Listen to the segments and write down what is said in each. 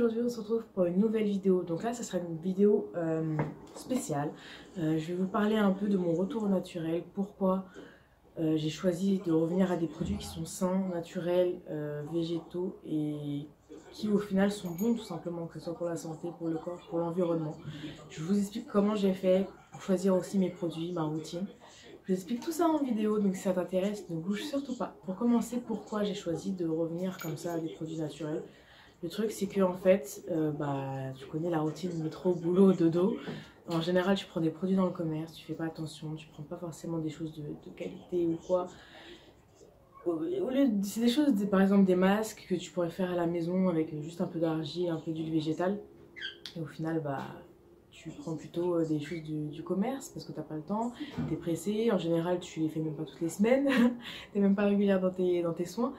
aujourd'hui on se retrouve pour une nouvelle vidéo. Donc là ça sera une vidéo spéciale. Je vais vous parler un peu de mon retour au naturel. Pourquoi j'ai choisi de revenir à des produits qui sont sains, naturels, végétaux et qui au final sont bons tout simplement, que ce soit pour la santé, pour le corps, pour l'environnement. Je vous explique comment j'ai fait pour choisir aussi mes produits, ma routine. Je vous explique tout ça en vidéo, donc si ça t'intéresse, ne bouge surtout pas. Pour commencer, pourquoi j'ai choisi de revenir comme ça à des produits naturels. Le truc c'est que en fait, tu connais la routine métro, boulot, dodo. En général, tu prends des produits dans le commerce, tu fais pas attention, tu prends pas forcément des choses de qualité ou quoi. C'est des choses, par exemple des masques que tu pourrais faire à la maison avec juste un peu d'argile, un peu d'huile végétale. Et au final, tu prends plutôt des choses du commerce parce que t'as pas le temps, t'es pressé. En général, tu les fais même pas toutes les semaines, t'es même pas régulière dans tes soins.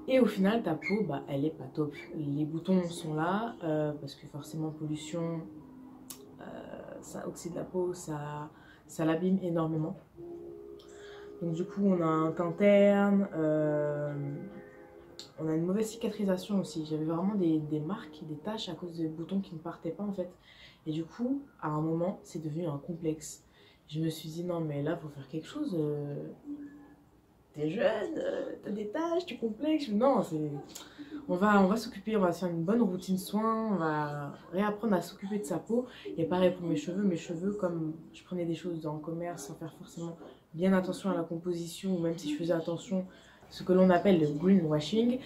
Et au final, ta peau, elle est pas top. Les boutons sont là parce que forcément, pollution, ça oxyde la peau, ça l'abîme énormément. Donc du coup, on a un teint terne, on a une mauvaise cicatrisation aussi. J'avais vraiment des marques, des taches à cause des boutons qui ne partaient pas en fait. Et du coup, à un moment, c'est devenu un complexe. Je me suis dit, non mais là, il faut faire quelque chose. T'es jeune, t'as des taches, tu complexes. Non, on va s'occuper, on va se faire une bonne routine soin, on va réapprendre à s'occuper de sa peau. Et pareil pour mes cheveux, comme je prenais des choses dans le commerce sans faire forcément bien attention à la composition, ou même si je faisais attention, ce que l'on appelle le greenwashing,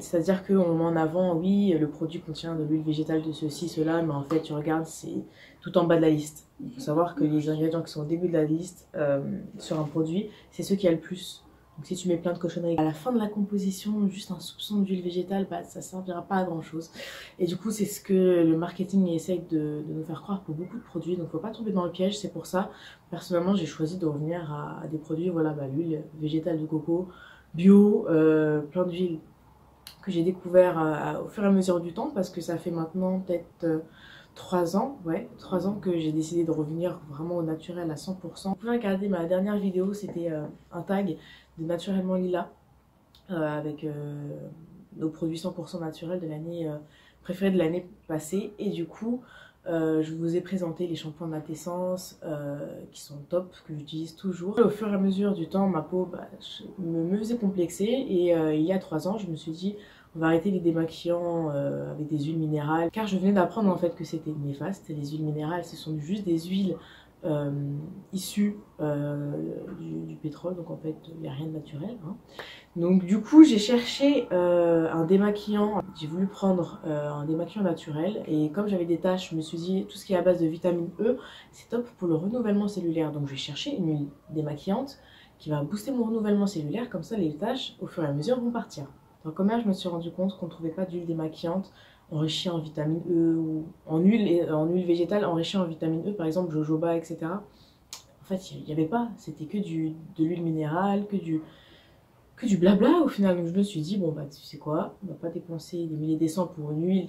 c'est-à-dire qu'on met en avant, oui, le produit contient de l'huile végétale de ceci, cela, mais en fait, tu regardes, c'est tout en bas de la liste. Il faut savoir que les ingrédients qui sont au début de la liste sur un produit, c'est ceux qui a le plus. Donc si tu mets plein de cochonneries, à la fin de la composition, juste un soupçon d'huile végétale, ça ne servira pas à grand chose. Et du coup, c'est ce que le marketing essaye de nous faire croire pour beaucoup de produits. Donc il ne faut pas tomber dans le piège, c'est pour ça. Personnellement, j'ai choisi de revenir à des produits, voilà, l'huile végétale de coco, bio, plein d'huiles que j'ai découvert au fur et à mesure du temps, parce que ça fait maintenant peut-être 3 ans, ouais, 3 ans que j'ai décidé de revenir vraiment au naturel à 100%. Vous pouvez regarder ma dernière vidéo, c'était un tag de Naturellement Lila avec nos produits 100% naturels de l'année préférée de l'année passée. Et du coup, je vous ai présenté les shampoings de Matessence qui sont top, que j'utilise toujours. Au fur et à mesure du temps, ma peau me faisait complexer et il y a 3 ans, je me suis dit on va arrêter les démaquillants avec des huiles minérales, car je venais d'apprendre en fait que c'était néfaste. Les huiles minérales, ce sont juste des huiles issues du pétrole, donc en fait il n'y a rien de naturel, hein. Donc du coup j'ai cherché un démaquillant, j'ai voulu prendre un démaquillant naturel, et comme j'avais des taches, je me suis dit tout ce qui est à base de vitamine E, c'est top pour le renouvellement cellulaire. Donc je vais chercher une huile démaquillante qui va booster mon renouvellement cellulaire, comme ça les taches au fur et à mesure vont partir. Dans le commerce, je me suis rendu compte qu'on ne trouvait pas d'huile démaquillante enrichie en vitamine E ou en huile végétale enrichie en vitamine E, par exemple jojoba, etc. En fait, il n'y avait pas, c'était que de l'huile minérale, que du blabla au final. Donc je me suis dit, bon tu sais quoi, on va pas dépenser des milliers des cents pour une huile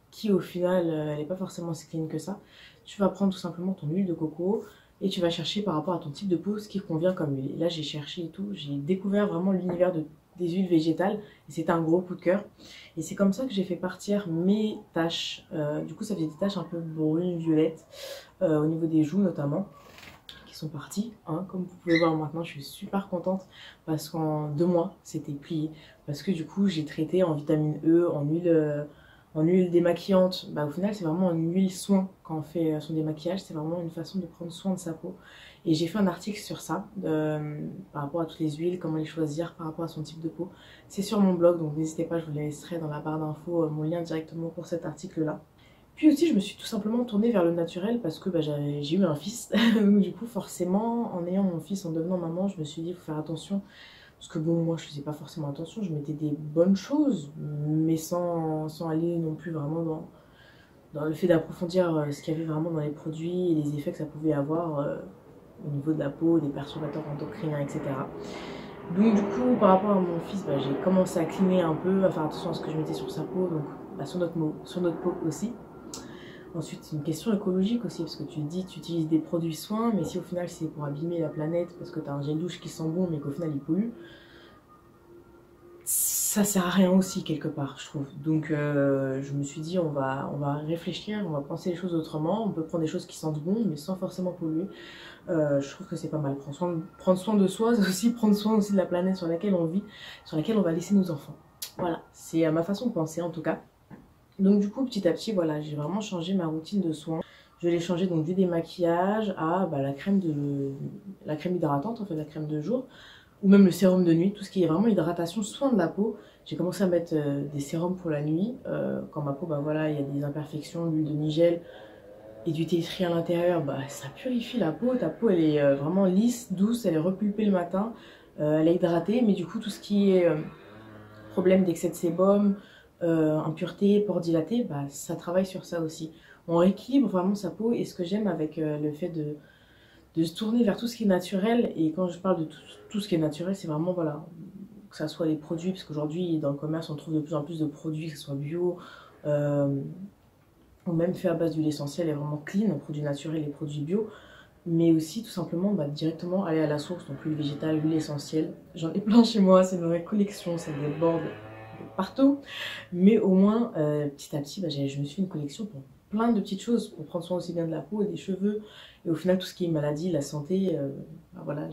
qui au final, elle n'est pas forcément si clean que ça. Tu vas prendre tout simplement ton huile de coco et tu vas chercher par rapport à ton type de peau ce qui convient comme huile. Et là j'ai cherché et tout, j'ai découvert vraiment l'univers des huiles végétales et c'était un gros coup de cœur. Et c'est comme ça que j'ai fait partir mes taches. Du coup ça faisait des taches un peu brunes, violettes, au niveau des joues notamment, qui sont parties, hein. Comme vous pouvez voir maintenant, je suis super contente parce qu'en 2 mois c'était plié, parce que du coup j'ai traité en vitamine E, en huile démaquillante. Au final c'est vraiment une huile soin. Quand on fait son démaquillage, c'est vraiment une façon de prendre soin de sa peau. Et j'ai fait un article sur ça, par rapport à toutes les huiles, comment les choisir par rapport à son type de peau. C'est sur mon blog, donc n'hésitez pas, je vous laisserai dans la barre d'infos mon lien directement pour cet article là. Puis aussi je me suis tout simplement tournée vers le naturel parce que j'ai eu un fils. Donc du coup forcément, en ayant mon fils, en devenant maman, je me suis dit il faut faire attention. Parce que bon, moi je faisais pas forcément attention, je mettais des bonnes choses, mais sans aller non plus vraiment dans le fait d'approfondir ce qu'il y avait vraiment dans les produits et les effets que ça pouvait avoir au niveau de la peau, des perturbateurs endocriniens, etc. Donc du coup, par rapport à mon fils, j'ai commencé à cleaner un peu, à faire attention à ce que je mettais sur sa peau, donc sur notre peau aussi. Ensuite, c'est une question écologique aussi, parce que tu te dis, tu utilises des produits soins, mais si au final c'est pour abîmer la planète, parce que tu as un gel douche qui sent bon, mais qu'au final il pollue, ça sert à rien aussi quelque part, je trouve. Donc je me suis dit on va réfléchir, on va penser les choses autrement. On peut prendre des choses qui sentent bon mais sans forcément polluer. Je trouve que c'est pas mal. Prendre soin de soi, c'est aussi prendre soin aussi de la planète sur laquelle on vit, sur laquelle on va laisser nos enfants. Voilà, c'est ma façon de penser en tout cas. Donc du coup petit à petit voilà, j'ai vraiment changé ma routine de soins. Je l'ai changé donc du démaquillage à la crème hydratante, en fait la crème de jour, ou même le sérum de nuit, tout ce qui est vraiment hydratation, soin de la peau. J'ai commencé à mettre des sérums pour la nuit, quand ma peau, bah voilà, il y a des imperfections, l'huile de nigel et du thé tree à l'intérieur, bah ça purifie la peau. Ta peau elle est vraiment lisse, douce, elle est repulpée le matin, elle est hydratée, mais du coup tout ce qui est problème d'excès de sébum, impureté, pores dilatés, bah ça travaille sur ça aussi. On rééquilibre vraiment sa peau, et ce que j'aime avec le fait de se tourner vers tout ce qui est naturel, et quand je parle de tout ce qui est naturel, c'est vraiment, voilà, que ça soit les produits, parce qu'aujourd'hui, dans le commerce, on trouve de plus en plus de produits, que ce soit bio, ou même fait à base d'huile essentielle et vraiment clean, produits naturels et produits bio, mais aussi tout simplement bah, directement aller à la source, donc l'huile végétale, l'huile essentielle. J'en ai plein chez moi, c'est une vraie collection, ça déborde de partout, mais au moins, petit à petit, bah, je me suis fait une collection pour plein de petites choses, pour prendre soin aussi bien de la peau et des cheveux, et au final, tout ce qui est maladie, la santé, bah, voilà,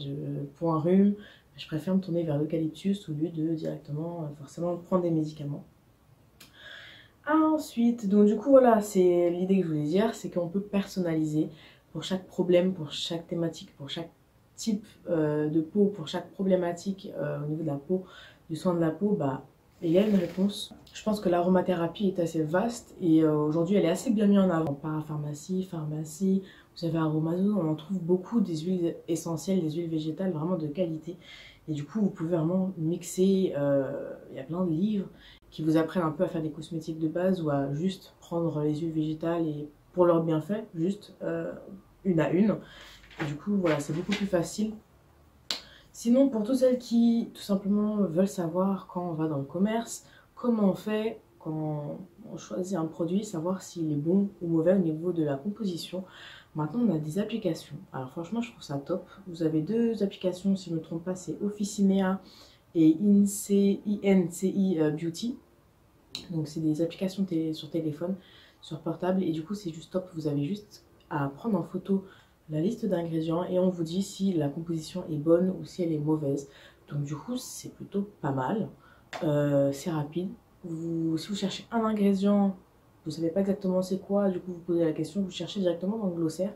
pour un rhume, je préfère me tourner vers l'eucalyptus au lieu de directement forcément prendre des médicaments. Ensuite, donc du coup voilà, c'est l'idée que je voulais dire, c'est qu'on peut personnaliser pour chaque problème, pour chaque thématique, pour chaque type de peau, pour chaque problématique au niveau de la peau, du soin de la peau, bah il y a une réponse. Je pense que l'aromathérapie est assez vaste et aujourd'hui elle est assez bien mise en avant. Parapharmacie, pharmacie, vous avez Aromazone, on en trouve beaucoup des huiles essentielles, des huiles végétales vraiment de qualité. Et du coup vous pouvez vraiment mixer, il y a plein de livres qui vous apprennent un peu à faire des cosmétiques de base ou à juste prendre les huiles végétales et pour leur bienfait, juste une à une. Et du coup, voilà, c'est beaucoup plus facile. Sinon, pour toutes celles qui, tout simplement, veulent savoir quand on va dans le commerce, comment on fait quand on choisit un produit, savoir s'il est bon ou mauvais au niveau de la composition. Maintenant, on a des applications. Alors franchement, je trouve ça top. Vous avez deux applications, si je ne me trompe pas, c'est Officinea et INCI Beauty. Donc c'est des applications sur téléphone, sur portable, et du coup c'est juste top. Vous avez juste à prendre en photo la liste d'ingrédients et on vous dit si la composition est bonne ou si elle est mauvaise. Donc du coup c'est plutôt pas mal, c'est rapide. Si vous cherchez un ingrédient, vous savez pas exactement c'est quoi, du coup vous posez la question, vous cherchez directement dans le glossaire.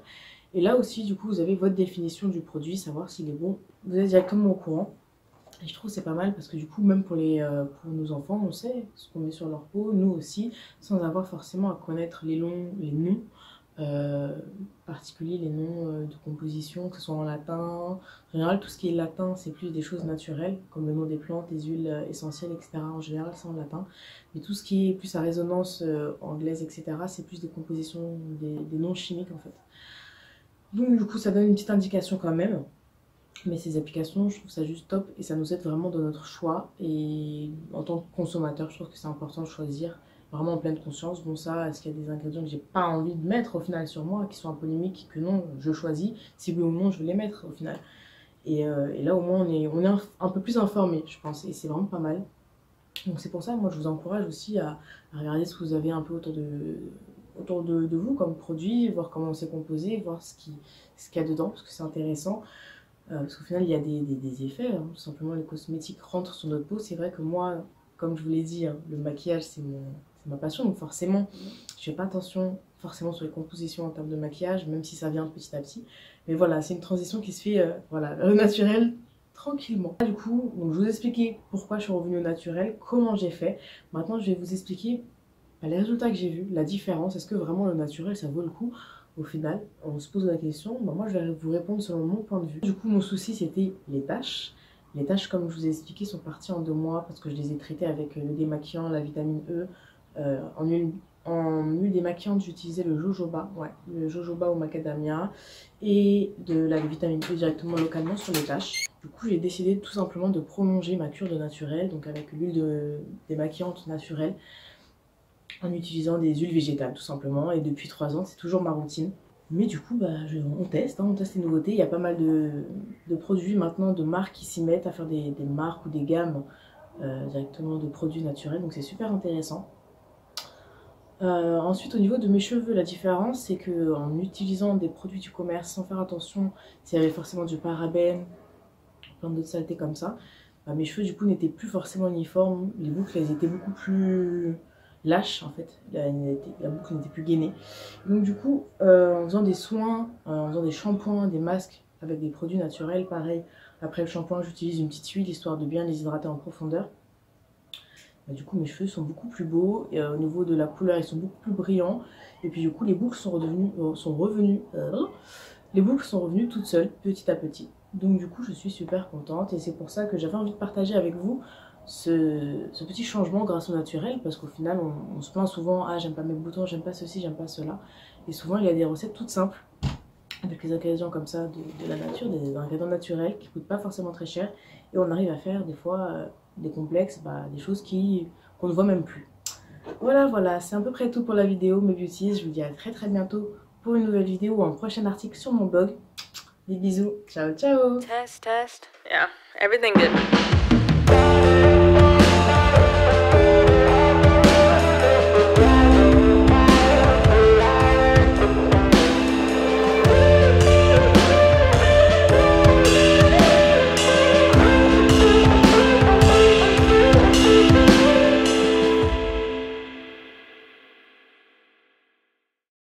Et là aussi du coup vous avez votre définition du produit, savoir s'il est bon, vous êtes directement au courant. Et je trouve que c'est pas mal parce que du coup, même pour nos enfants, on sait ce qu'on met sur leur peau, nous aussi, sans avoir forcément à connaître les noms particuliers, les noms de composition, que ce soit en latin. En général, tout ce qui est latin, c'est plus des choses naturelles, comme le nom des plantes, les huiles essentielles, etc. En général, c'est en latin. Mais tout ce qui est plus à résonance anglaise, etc., c'est plus des compositions, des noms chimiques en fait. Donc du coup, ça donne une petite indication quand même. Mais ces applications, je trouve ça juste top et ça nous aide vraiment dans notre choix. Et en tant que consommateur, je trouve que c'est important de choisir vraiment en pleine conscience. Bon ça, est-ce qu'il y a des ingrédients que j'ai pas envie de mettre au final sur moi, qui sont un polémiques, que non, je choisis. Si oui ou non, je vais les mettre au final. Et là au moins, on est un peu plus informé, je pense. Et c'est vraiment pas mal. Donc c'est pour ça, moi je vous encourage aussi à regarder ce que vous avez un peu autour de vous comme produit, voir comment c'est composé, voir ce qu'il y a dedans, parce que c'est intéressant. Parce qu'au final, il y a des effets, hein. Tout simplement, les cosmétiques rentrent sur notre peau. C'est vrai que moi, comme je vous l'ai dit, hein, le maquillage, c'est ma passion. Donc forcément, je fais pas attention forcément sur les compositions en termes de maquillage, même si ça vient petit à petit. Mais voilà, c'est une transition qui se fait voilà, vers le naturel, tranquillement. Du coup, donc, je vous ai expliqué pourquoi je suis revenue au naturel, comment j'ai fait. Maintenant, je vais vous expliquer les résultats que j'ai vus, la différence. Est-ce que vraiment le naturel, ça vaut le coup? Au final, on se pose la question, bah moi je vais vous répondre selon mon point de vue. Du coup, mon souci c'était les taches. Les taches, comme je vous ai expliqué, sont parties en 2 mois parce que je les ai traitées avec le démaquillant, la vitamine E. En huile démaquillante, j'utilisais le jojoba, ouais, le jojoba au macadamia et de la vitamine E directement localement sur les taches. Du coup, j'ai décidé tout simplement de prolonger ma cure de naturel, donc avec l'huile démaquillante naturelle, en utilisant des huiles végétales tout simplement, et depuis 3 ans c'est toujours ma routine. Mais du coup bah, on teste les nouveautés, il y a pas mal de produits maintenant, de marques qui s'y mettent à faire des marques ou des gammes directement de produits naturels, donc c'est super intéressant. Ensuite, au niveau de mes cheveux, la différence, c'est que en utilisant des produits du commerce sans faire attention s'il y avait forcément du parabène, plein d'autres saletés comme ça, bah, mes cheveux du coup n'étaient plus forcément uniformes, les boucles elles étaient beaucoup plus lâches en fait, la boucle n'était plus gainée. Donc du coup, en faisant des soins, en faisant des shampoings, des masques avec des produits naturels, pareil, après le shampoing j'utilise une petite huile histoire de bien les hydrater en profondeur. Bah, du coup mes cheveux sont beaucoup plus beaux et au niveau de la couleur ils sont beaucoup plus brillants. Et puis du coup les boucles sont revenues toutes seules petit à petit. Donc du coup je suis super contente et c'est pour ça que j'avais envie de partager avec vous ce petit changement grâce au naturel, parce qu'au final on se plaint souvent, ah j'aime pas mes boutons, j'aime pas ceci, j'aime pas cela, et souvent il y a des recettes toutes simples avec les ingrédients comme ça de la nature, des ingrédients naturels qui coûtent pas forcément très cher, et on arrive à faire des fois des complexes, bah, des choses qu'on ne voit même plus. Voilà, c'est à peu près tout pour la vidéo mes beauties, je vous dis à très bientôt pour une nouvelle vidéo ou un prochain article sur mon blog. Des bisous, ciao ciao. Test. Yeah, everything good.